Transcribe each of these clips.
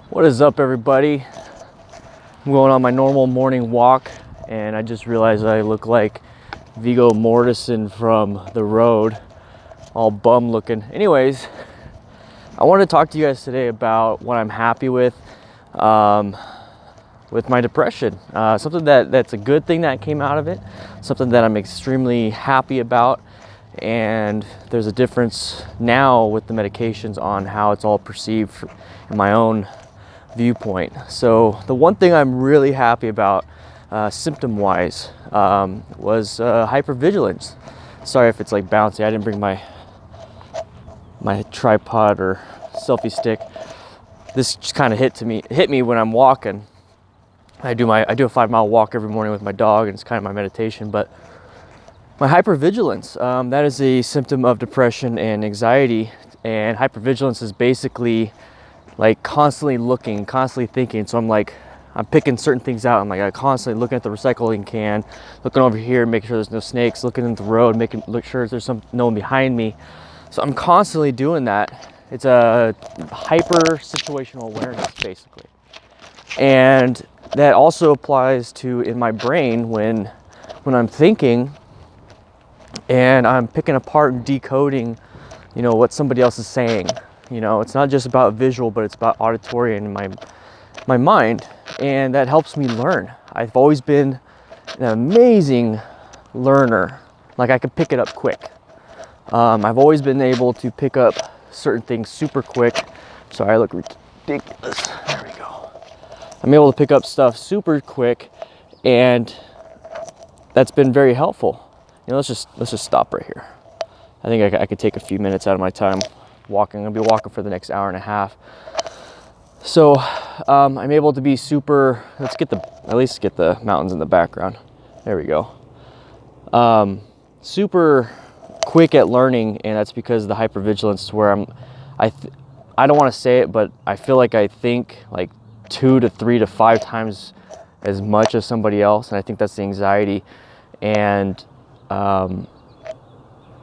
What is up, everybody? I'm going on my normal morning walk, and I just realized I look like Viggo Mortensen from The Road, all bum looking. Anyways, I want to talk to you guys today about what I'm happy with my depression. Something that's a good thing that came out of it, something that I'm extremely happy about, and there's a difference now with the medications on how it's all perceived in my own viewpoint. So the one thing I'm really happy about symptom-wise was hypervigilance. Sorry if it's like bouncy. I didn't bring my tripod or selfie stick. This just kind of hit me when I'm walking. I do a 5-mile walk every morning with my dog, and it's kind of my meditation. But my hypervigilance, that is a symptom of depression and anxiety. And hypervigilance is basically like constantly looking, constantly thinking. So I'm picking certain things out. I'm constantly looking at the recycling can, looking over here, making sure there's no snakes, looking at the road, look sure there's no one behind me. So I'm constantly doing that. It's a hyper situational awareness, basically. And that also applies to in my brain when I'm thinking and I'm picking apart and decoding, what somebody else is saying. It's not just about visual, but it's about auditory and in my mind, and that helps me learn. I've always been an amazing learner. I could pick it up quick. I've always been able to pick up certain things super quick. Sorry, I look ridiculous. There we go. I'm able to pick up stuff super quick, and that's been very helpful. Let's just stop right here. I think I could take a few minutes out of my time walking. I'm gonna be walking for the next hour and a half. So I'm able to be super, at least get the mountains in the background. There we go. Super quick at learning, and that's because of the hypervigilance, where I don't want to say it, but I feel like I think like 2 to 3 to 5 times as much as somebody else, and I think that's the anxiety. And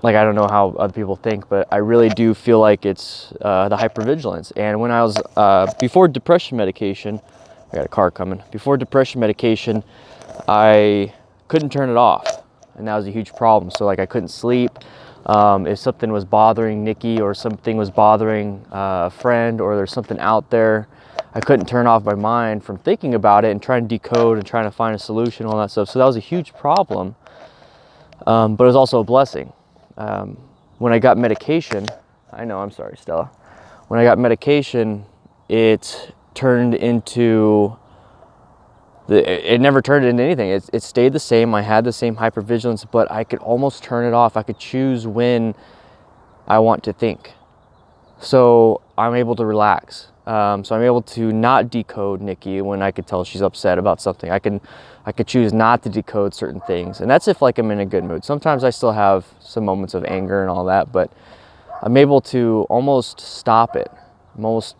I don't know how other people think, but I really do feel like it's the hypervigilance. And when I was before depression medication, I got a car coming. Before depression medication, I couldn't turn it off, and that was a huge problem. So I couldn't sleep. If something was bothering Nikki, or something was bothering a friend, or there's something out there, I couldn't turn off my mind from thinking about it and trying to decode and trying to find a solution, all that stuff. So that was a huge problem, but it was also a blessing. When I got medication, I'm sorry, Stella. When I got medication, it turned into it never turned into anything. It stayed the same. I had the same hypervigilance, but I could almost turn it off. I could choose when I want to think. So I'm able to relax. So I'm able to not decode Nikki when I could tell she's upset about something. I could choose not to decode certain things. And that's if I'm in a good mood. Sometimes I still have some moments of anger and all that, but I'm able to almost stop it. I'm almost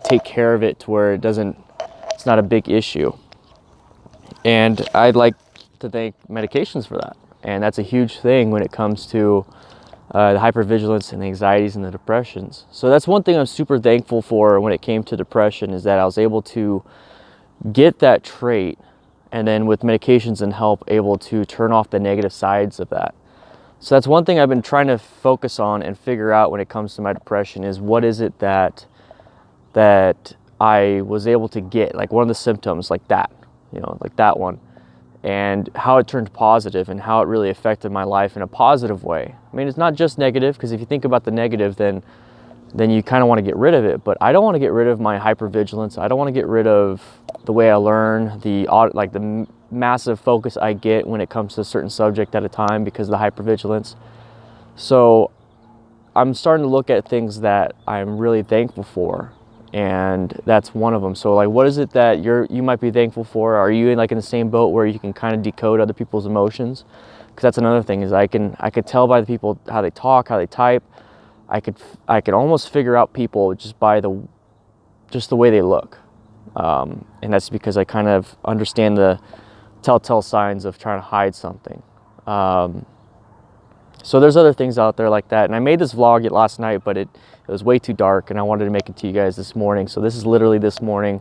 take care of it to where it's not a big issue. And I'd like to thank medications for that. And that's a huge thing when it comes to the hypervigilance and the anxieties and the depressions. So that's one thing I'm super thankful for when it came to depression, is that I was able to get that trait, and then with medications and help, able to turn off the negative sides of that. So that's one thing I've been trying to focus on and figure out when it comes to my depression, is what is it that I was able to get, one of the symptoms, that one, and how it turned positive and how it really affected my life in a positive way. It's not just negative, because if you think about the negative, then you kind of want to get rid of it. But I don't want to get rid of my hypervigilance. I don't want to get rid of the way I learn, the massive focus I get when it comes to a certain subject at a time because of the hypervigilance. So I'm starting to look at things that I'm really thankful for, and that's one of them. So what is it that you might be thankful for? Are you in the same boat where you can kind of decode other people's emotions? Because that's another thing, is I could tell by the people how they talk, how they type. I could almost figure out people just by the way they look, and that's because I kind of understand the telltale signs of trying to hide something. So there's other things out there like that. And I made this vlog last night, but it was way too dark, and I wanted to make it to you guys this morning. So this is literally this morning,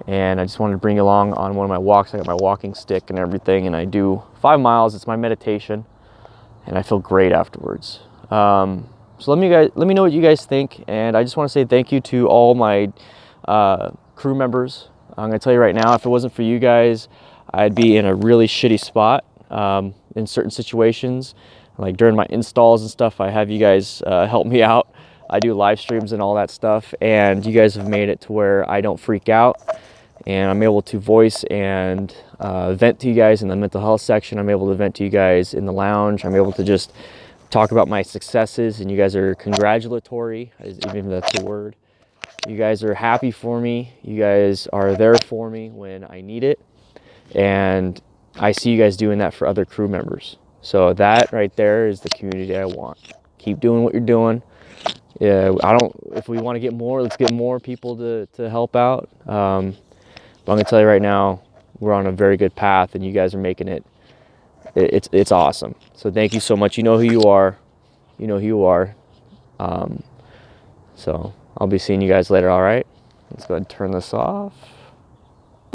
and I just wanted to bring you along on one of my walks. I got my walking stick and everything, and I do 5 miles. It's my meditation, and I feel great afterwards. So let me know what you guys think, and I just want to say thank you to all my crew members. I'm gonna tell you right now, if it wasn't for you guys, I'd be in a really shitty spot in certain situations. Like during my installs and stuff, I have you guys help me out. I do live streams and all that stuff, and you guys have made it to where I don't freak out, and I'm able to voice and vent to you guys in the mental health section. I'm able to vent to you guys in the lounge. I'm able to just talk about my successes, and you guys are congratulatory, even if that's a word. You guys are happy for me. You guys are there for me when I need it, and I see you guys doing that for other crew members. So that right there is the community I want. Keep doing what you're doing. Yeah, if we want to get more, let's get more people to help out. But I'm gonna tell you right now, we're on a very good path, and you guys are making it. It's awesome. So thank you so much. You know who you are. You know who you are. So I'll be seeing you guys later. All right. Let's go ahead and turn this off.